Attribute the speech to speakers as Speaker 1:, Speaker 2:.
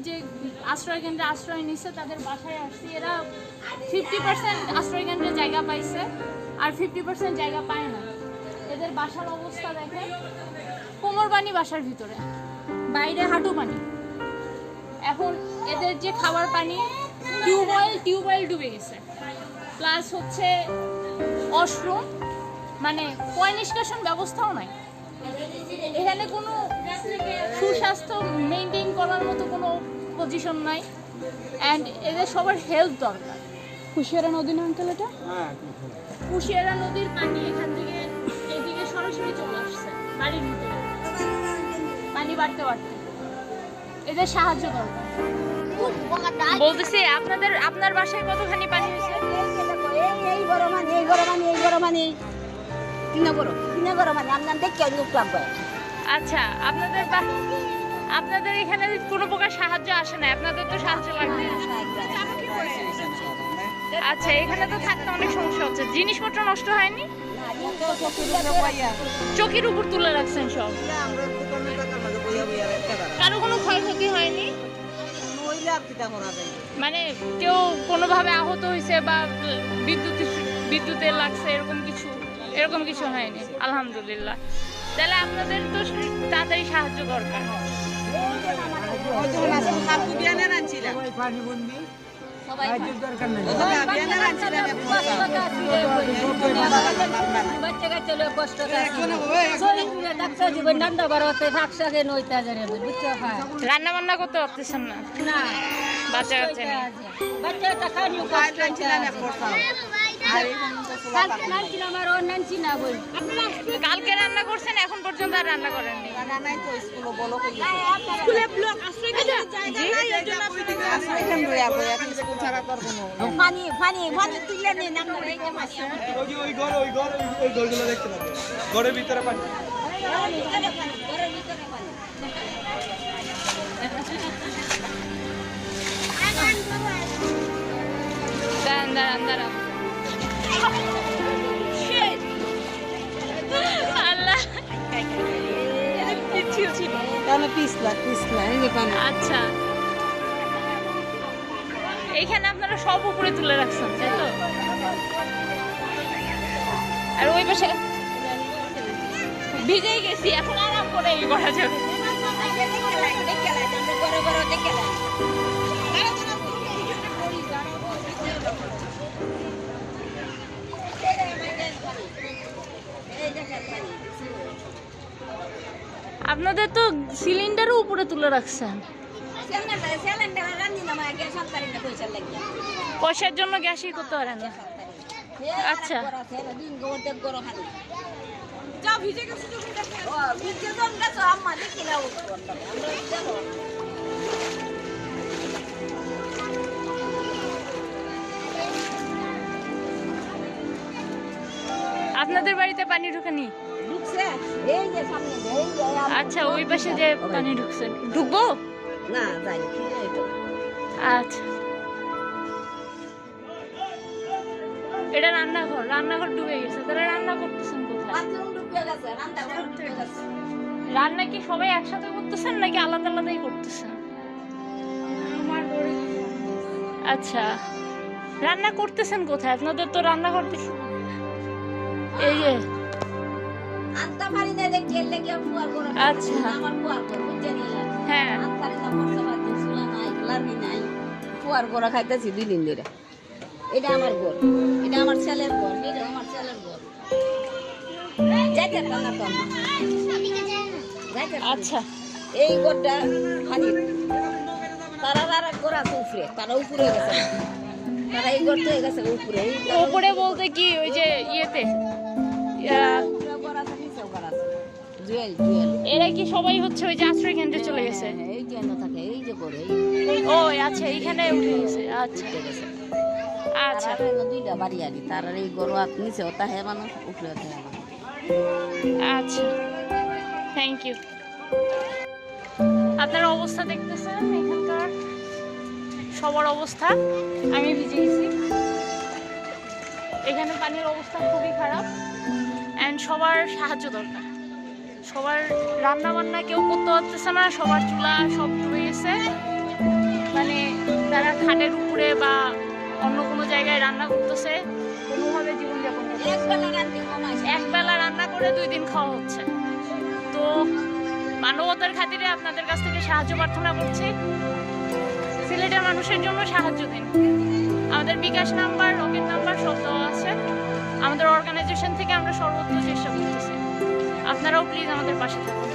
Speaker 1: যে আশ্রয় কেন্দ্রে আশ্রয় নিচ্ছে তাদের বাসায় আসছি। এরা 50% আশ্রয় কেন্দ্রে জায়গা পাইছে আর 50% জায়গা পায় না। এদের বাসার অবস্থা দেখেন, কোমর পানি বাসার ভিতরে, বাইরে হাঁটু পানি। এখন এদের যে খাবার পানি টিউবওয়েল ডুবে গেছে, প্লাস হচ্ছে ওয়াশরুম, মানে পয় নিষ্কাশন ব্যবস্থাও নাই। এখানে কোনো সুস্বাস্থ্য মেনটেন করার মতো কোনো পজিশন নাই। অ্যান্ড এদের সবার হেল্প দরকার। কুশিয়ারা নদী না আঙ্কেল? এটা কুশিয়ারা নদীর পানি এখান থেকে এদিকে সরাসরি চলে আসছে বাড়ির ভিতরে, পানি বাড়তে বাড়তে। এদের সাহায্য দরকার। বলতেছি আপনার বাসায় কতখানি পানি হয়েছে? আচ্ছা, আপনাদের এখানে কোনো প্রকার সাহায্য আসে না? আপনাদের তো সাহায্য লাগবে। আচ্ছা, এখানে তো থাকতে অনেক সমস্যা হচ্ছে। জিনিসপত্র নষ্ট হয়নি? চকির উপর তুলে রাখছেন সব? কারো কোনো ক্ষয়ক্ষতি হয়নি? মানে কেউ কোনোভাবে আহত হয়েছে বা বিদ্যুতে লাগছে এরকম কিছু হয়নি? আলহামদুলিল্লাহ। তাহলে আপনাদের তো তাড়াতাড়ি সাহায্য দরকার। রান্না বান্না করতে পারতেছেন না? বাচ্চা কাচ্চা কালকে রান্না করছেন, এখন পর্যন্ত আর রান্না করেননি?
Speaker 2: ঘরের ভিতরে পানি।
Speaker 1: দাঁড়ান আচ্ছা, এইখানে আপনারা সব উপরে তুলে রাখছেন, তাই তো? আর ওই পাশে ভিজেই গেছি, এখন আরাম করে এই করা যাবে। আপনাদের তো সিলিন্ডারও উপরে তুলে রাখছেন। পয়সার জন্য গ্যাসই করতে পারেন না? আচ্ছা, আপনাদের বাড়িতে পানি ঢুকেনি? আচ্ছা, ওই পাশে যে পানি ঢুকছে, ঢুকবো না? আচ্ছা, এটা রান্নাঘর ডুবে গেছে। তাহলে রান্না করতেছেন কোথায়? রান্না কি সবাই একসাথে করতেছেন নাকি আলাদা আলাদাই করতেছেন? আচ্ছা, রান্না করতেছেন কোথায়? আপনাদের তো রান্না করতে এই যে আচ্ছা, হ্যাঁ,
Speaker 3: খাইতেছি 2 দিন ধরে। এটা আমার ঘর, এটা আমার ছেলের ঘর, এটা আমার ছেলের ঘর।
Speaker 1: আচ্ছা,
Speaker 3: এই ঘরটা খালি তারা ঘর আছে উপরে, তারা উপরে গেছে, তারা এই ঘরটা হয়ে গেছে
Speaker 1: উপরে বলতে কি ওই যে ইয়েতে এরা কি সবাই হচ্ছে ওই যে আশ্রয় কেন্দ্রে চলে গেছে?
Speaker 3: এই যে থাকে, এই যে করে,
Speaker 1: ও আচ্ছা, এইখানে উঠে গেছে। আচ্ছা আচ্ছা,
Speaker 3: 2টা বাড়ি আরি, তার এই গরু হাত নিচে ওটা হে মানুষ উপরে ওঠে।
Speaker 1: আচ্ছা, থ্যাংক ইউ। আপনার অবস্থা দেখতেছেন, এখানকার সবার অবস্থা। আমি ভিজে গেছি। এখানে পানির অবস্থা খুবই খারাপ অ্যান্ড সবার সাহায্য দরকার। সবার রান্না বান্না কেউ করতে পারতেছে না, সবার চুলা সব ডুবে গেছে। টেন্টের উপরে বা অন্য কোনো জায়গায় রান্না করতেছে, কোনোভাবে জীবনযাপন করতেছে। একবেলা রান্না করে 2 দিন খাওয়া হচ্ছে। তো মানবতার খাতিরে আপনাদের কাছ থেকে সাহায্য প্রার্থনা করছি। সিলেটের মানুষের জন্য সাহায্য দিন। আমাদের বিকাশ নাম্বার, রকেট নাম্বার সব দেওয়া আছে। আমাদের অর্গানাইজেশন থেকে আমরা সর্বোচ্চ চেষ্টা করতেছি। আপনারাও প্লিজ আমাদের পাশে থাকুন।